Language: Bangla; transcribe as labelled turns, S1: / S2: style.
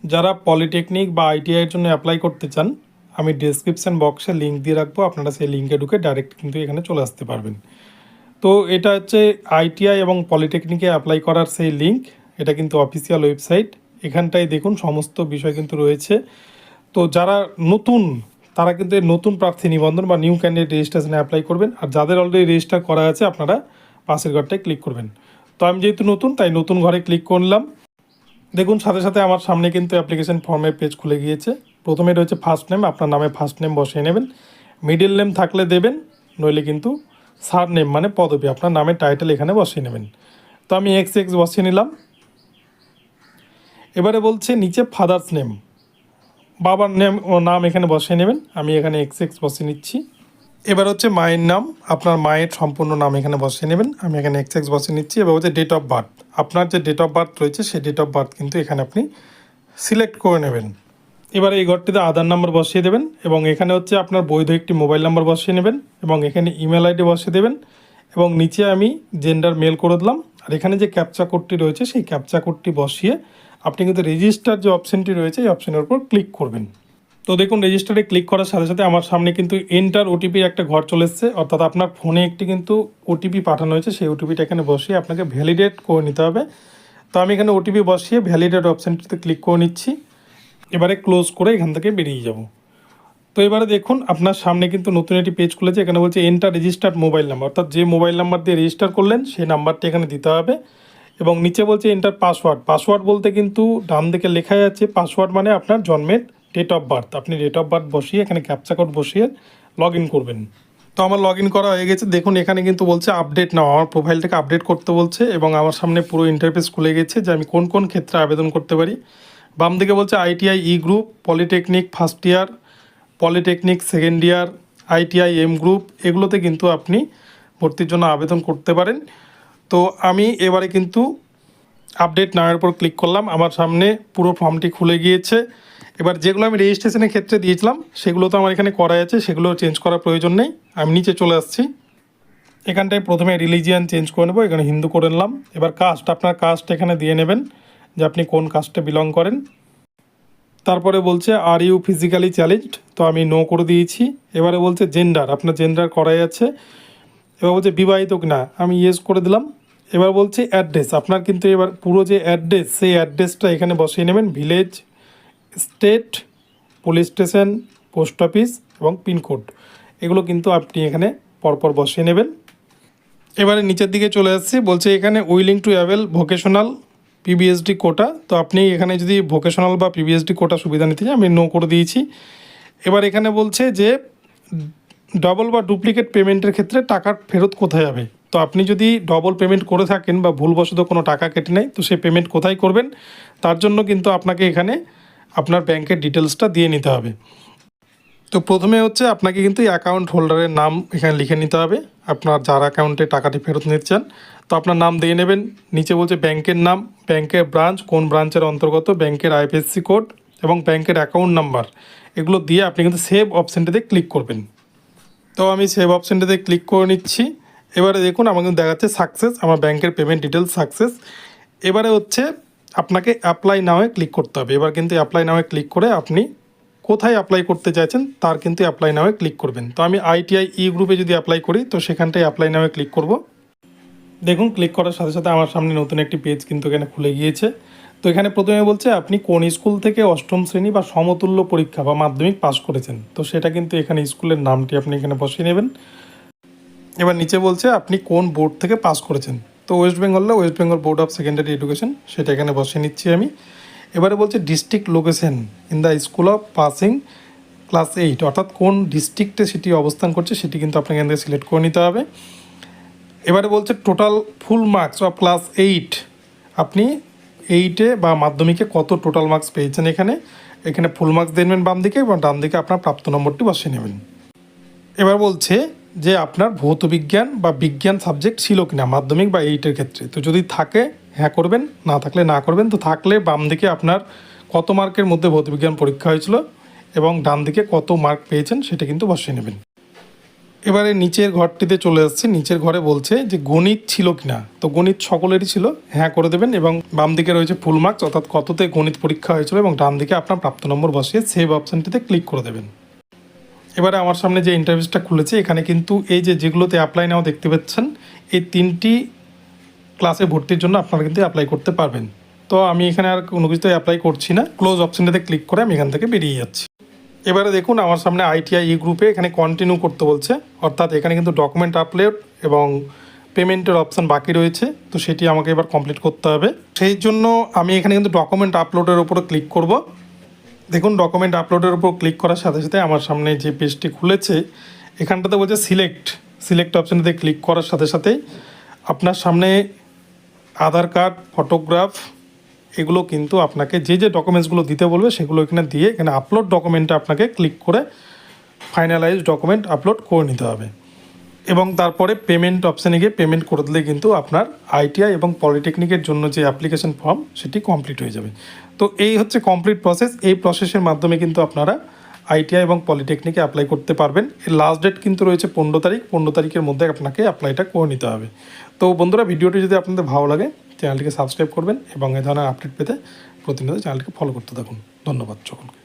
S1: যারা পলিটেকনিক বা আইটিআইয়ের জন্য অ্যাপ্লাই করতে চান, আমি ডেসক্রিপশান বক্সে লিঙ্ক দিয়ে রাখবো, আপনারা সেই লিঙ্কে ঢুকে ডাইরেক্ট কিন্তু এখানে চলে আসতে পারবেন। তো এটা হচ্ছে আইটিআই এবং পলিটেকনিকে অ্যাপ্লাই করার সেই লিঙ্ক। এটা কিন্তু অফিসিয়াল ওয়েবসাইট। এখানটায় দেখুন সমস্ত বিষয় কিন্তু রয়েছে। তো যারা নতুন, তারা কিন্তু এই নতুন প্রার্থী নিবন্ধন বা নিউ ক্যান্ডিডেট রেজিস্ট্রেশনে অ্যাপ্লাই করবেন। আর যাদের অলরেডি রেজিস্টার করা আছে, আপনারা পাশের ঘরটায় ক্লিক করবেন। তো আমি যেহেতু নতুন, তাই নতুন ঘরে ক্লিক করলাম। দেখুন সাথে সাথে আমার সামনে কিন্তু অ্যাপ্লিকেশন ফর্মের পেজ খুলে গিয়েছে। প্রথমে রয়েছে ফার্স্ট নেম, আপনার নামে ফার্স্ট নেম বসিয়ে নেবেন। মিডল নেম থাকলে দেবেন, নইলে কিন্তু সার নেম মানে পদবি, আপনার নামের টাইটেল এখানে বসিয়ে নেবেন। তো আমি এক্স এক্স বসিয়ে নিলাম। এবারে বলছে নিচে ফাদার্স নেম, বাবার নাম এখানে বসিয়ে নেবেন। আমি এখানে এক্স এক্স বসিয়ে নিচ্ছি। এবার হচ্ছে মায়ের নাম, আপনার মায়ের সম্পূর্ণ নাম এখানে বসিয়ে নেবেন। আমি এখানে এক্স এক্স বসিয়ে নিচ্ছি। এবার হচ্ছে ডেট অফ বার্থ, আপনার যে ডেট অফ বার্থ রয়েছে সেই ডেট অফ বার্থ কিন্তু এখানে আপনি সিলেক্ট করে নেবেন। এবার এই ঘরটিতে আধার নাম্বার বসিয়ে দেবেন এবং এখানে হচ্ছে আপনার বৈধ একটি মোবাইল নাম্বার বসিয়ে নেবেন এবং এখানে ইমেল আইডি বসিয়ে দেবেন এবং নিচে আমি জেন্ডার মেল করে দিলাম। আর এখানে যে ক্যাপচা কোডটি রয়েছে সেই ক্যাপচা কোডটি বসিয়ে আপনি কিন্তু রেজিস্টার যে অপশানটি রয়েছে এই অপশানের উপর ক্লিক করবেন। তো দেখুন রেজিস্টারে ক্লিক করার সাথে সাথে আমার সামনে কিন্তু এন্টার ওটিপির একটা ঘর চলে এসেছে, অর্থাৎ আপনার ফোনে একটি কিন্তু ওটিপি পাঠানো হয়েছে। সেই ওটিপিটা এখানে বসিয়ে আপনাকে ভ্যালিডেট করে নিতে হবে। তো আমি এখানে ওটিপি বসিয়ে ভ্যালিডেট অপশানটিতে ক্লিক করে নিচ্ছি। এবারে ক্লোজ করে এখান থেকে বেরিয়ে যাব। তো এবারে দেখুন আপনার সামনে কিন্তু নতুন একটি পেজ খুলেছে। এখানে বলছে এন্টার রেজিস্টার্ড মোবাইল নাম্বার, অর্থাৎ যে মোবাইল নাম্বার দিয়ে রেজিস্টার করলেন সেই নাম্বারটি এখানে দিতে হবে এবং নিচে বলছে এন্টার পাসওয়ার্ড। পাসওয়ার্ড বলতে কিন্তু ডান দিকে লেখা আছে পাসওয়ার্ড মানে আপনার জন্মের ডেট অফ বার্থ। আপনি ডেট অফ বার্থ বসিয়ে এখানে ক্যাপচা কোড বসিয়ে লগ ইন করবেন। তো আমার লগ ইন করা হয়ে গেছে। দেখুন এখানে কিন্তু বলছে আপডেট নাও, আমার প্রোফাইলটাকে আপডেট করতে বলছে এবং আমার সামনে পুরো ইন্টারফেস খুলে গেছে যে আমি কোন কোন ক্ষেত্রে আবেদন করতে পারি। বাম দিকে বলছে ITI E group, polytechnic first year, polytechnic second year, ITI M group, এগুলোতে কিন্তু আপনি ভর্তির জন্য আবেদন করতে পারেন। তো আমি এবারে কিন্তু আপডেট নাওয়ের উপর ক্লিক করলাম। আমার সামনে পুরো ফর্মটি খুলে গিয়েছে। এবার যেগুলো আমি রেজিস্ট্রেশনের ক্ষেত্রে দিয়েছিলাম সেগুলো তো আমার এখানে করা আছে, সেগুলো চেঞ্জ করার প্রয়োজন নেই। আমি নিচে চলে আসছি। এখানটায় প্রথমে রিলিজিয়ান চেঞ্জ করে নেবো, এখানে হিন্দু করে নিলাম। এবার কাস্ট, আপনার কাস্ট এখানে দিয়ে নেবেন যে আপনি কোন কাস্টে বিলং করেন। তারপরে বলছে আর ইউ ফিজিক্যালি চ্যালেঞ্জড, তো আমি নো করে দিয়েছি। এবারে বলছে জেন্ডার, আপনার জেন্ডার করাই আছে। এবার বলছে বিবাহিত কিনা, আমি ইয়েস করে দিলাম। এবার বলছে অ্যাড্রেস, আপনার কিন্তু এবার পুরো যে অ্যাড্রেস সেই অ্যাড্রেসটা এখানে বসিয়ে নেবেন। Village, state, police station, post office এবং পিনকোড, এগুলো কিন্তু আপনি এখানে পরপর বসিয়ে নেবেন। এবারে নিচের দিকে চলে আসছি, বলছে এখানে উইলিং টু অ্যাভেল ভোকেশনাল পিবিএসডি কোটা, তো আপনি এখানে যদি ভোকেশনাল বা পিবিএসডি কোটা সুবিধা নিতে চান আমি নো করে দিয়েছি। এবার এখানে বলছে যে ডবল বা ডুপ্লিকেট পেমেন্টের ক্ষেত্রে টাকা ফেরত কোথায় যাবে। তো আপনি যদি ডবল পেমেন্ট করে থাকেন বা ভুলবশত কোনো টাকা কেটে নেয়, তো সেই পেমেন্ট কোথায় করবেন তার জন্য কিন্তু আপনাকে এখানে আপনার ব্যাংকের ডিটেলসটা দিয়ে নিতে হবে। তো প্রথমে হচ্ছে আপনাকে কিন্তু অ্যাকাউন্ট হোল্ডারের নাম এখানে লিখে নিতে হবে, আপনার যার অ্যাকাউন্টে টাকাটি ফেরত নিচ্ছেন। তো আপনার নাম দিয়ে নেবেন। নিচে বলছে ব্যাংকের নাম, ব্যাংকের ব্রাঞ্চ, কোন ব্রাঞ্চের অন্তর্গত, ব্যাংকের আইএফএসসি কোড এবং ব্যাংকের অ্যাকাউন্ট নাম্বার, এগুলো দিয়ে আপনি কিন্তু সেভ অপশানটিতে ক্লিক করবেন। তো আমি সেভ অপশানটিতে ক্লিক করে নিচ্ছি। এবারে দেখুন আমার কিন্তু দেখাচ্ছে সাকসেস, আমার ব্যাংকের পেমেন্ট ডিটেলস সাকসেস। এবারে হচ্ছে আপনাকে অ্যাপ্লাই নাওয়ে ক্লিক করতে হবে। এবার কিন্তু অ্যাপ্লাই নাওয়ে ক্লিক করে আপনি কোথায় অ্যাপ্লাই করতে চাইছেন তার কিন্তু অ্যাপ্লাই নাওয়ে ক্লিক করবেন। তো আমি আইটিআই ই গ্রুপে যদি অ্যাপ্লাই করি তো সেখানটায় অ্যাপ্লাই নাওয়ে ক্লিক করব। দেখুন ক্লিক করার সাথে সাথে আমার সামনে নতুন একটি পেজ কিন্তু এখানে খুলে গিয়েছে। তো এখানে প্রথমে বলছে আপনি কোন স্কুল থেকে অষ্টম শ্রেণী বা সমতুল্য পরীক্ষা বা মাধ্যমিক পাস করেছেন, তো সেটা কিন্তু এখানে স্কুলের নামটি আপনি এখানে বসিয়ে নেবেন। এবার নিচে বলছে আপনি কোন বোর্ড থেকে পাস করেছেন, তো ওয়েস্ট বেঙ্গলে West Bengal board of secondary education, সেটা এখানে বসিয়ে নিচ্ছি আমি। এবারে বলছে district location in the school of passing class 8, অর্থাৎ কোন ডিস্ট্রিক্টে সেটি অবস্থান করছে সেটি কিন্তু আপনাকে এখান থেকে সিলেক্ট করে নিতে হবে। এবারে বলছে total full marks of class 8, আপনি 8-এ বা মাধ্যমিকে কত টোটাল মার্কস পেয়েছেন এখানে এখানে ফুল মার্কস দেবেন বাম দিকে এবং ডান দিকে আপনার প্রাপ্ত নম্বরটি বসিয়ে নেবেন। এবার বলছে যে আপনার ভৌত বিজ্ঞান বা বিজ্ঞান সাবজেক্ট ছিল কিনা মাধ্যমিক বা 8-এর ক্ষেত্রে, তো যদি থাকে হ্যাঁ করবেন, না থাকলে না করবেন। তো থাকলে বাম দিকে আপনার কত মার্কের মধ্যে ভৌতবিজ্ঞান পরীক্ষা হয়েছিল এবং ডান দিকে কত মার্ক পেয়েছেন সেটা কিন্তু বসিয়ে নেবেন। এবারে নিচের ঘরটিতে চলে আসছে। নিচের ঘরে বলছে যে গণিত ছিল কিনা, তো গণিত সকলেরই ছিল, হ্যাঁ করে দেবেন। এবং বাম দিকে রয়েছে ফুল মার্কস, অর্থাৎ কততে গণিত পরীক্ষা হয়েছিল, এবং ডান দিকে আপনার প্রাপ্ত নম্বর বসিয়ে সেভ অপশানটিতে ক্লিক করে দেবেন। এবারে আমার সামনে যে ইন্টারভিউসটা খুলেছে, এখানে কিন্তু এই যেগুলোতে অ্যাপ্লাই নাও দেখতে পাচ্ছেন, এই 3টি ক্লাসে ভর্তির জন্য আপনারা কিন্তু অ্যাপ্লাই করতে পারবেন। তো আমি এখানে আর কোনো কিছুতে অ্যাপ্লাই করছি না, ক্লোজ অপশানটাতে ক্লিক করে আমি এখান থেকে বেরিয়ে যাচ্ছি। এবারে দেখুন আমার সামনে ITI গ্রুপে এখানে কন্টিনিউ করতে বলছে, অর্থাৎ এখানে কিন্তু ডকুমেন্ট আপলোড এবং পেমেন্টের অপশান বাকি রয়েছে, তো সেটি আমাকে এবার কমপ্লিট করতে হবে। সেই জন্য আমি এখানে কিন্তু ডকুমেন্ট আপলোডের উপরে ক্লিক করব। দেখুন ডকুমেন্ট আপলোডের উপর ক্লিক করার সাথে সাথে আমার সামনে যে পেজটি খুলেছে, এখানটাতে বলছে সিলেক্ট অপশানটাতে ক্লিক করার সাথে সাথেই আপনার সামনে আধার কার্ড, ফটোগ্রাফ, এগুলো কিন্তু আপনাকে যে ডকুমেন্টসগুলো দিতে বলবে সেগুলো এখানে দিয়ে এখানে আপলোড ডকুমেন্টে আপনাকে ক্লিক করে ফাইনালাইজ ডকুমেন্ট আপলোড করে নিতে হবে। এবং তারপরে পেমেন্ট অপশানে গিয়ে পেমেন্ট করে দিলে কিন্তু আপনার ITI এবং পলিটেকনিকের জন্য যে অ্যাপ্লিকেশন ফর্ম সেটি কমপ্লিট হয়ে যাবে। তো এই হচ্ছে কমপ্লিট প্রসেস। এই প্রসেসের মাধ্যমে কিন্তু আপনারা ITI এবং পলিটেকনিকে অ্যাপ্লাই করতে পারবেন। এর লাস্ট ডেট কিন্তু রয়েছে 15 তারিখ। 15 তারিখের মধ্যে আপনাকে অ্যাপ্লাইটা করে নিতে হবে। তো বন্ধুরা, ভিডিওটি যদি আপনাদের ভালো লাগে চ্যানেলটিকে সাবস্ক্রাইব করবেন এবং এই ধরনের আপডেট পেতে প্রতিনিয়ত চ্যানেলটিকে ফলো করতে থাকুন। ধন্যবাদ সকলকে।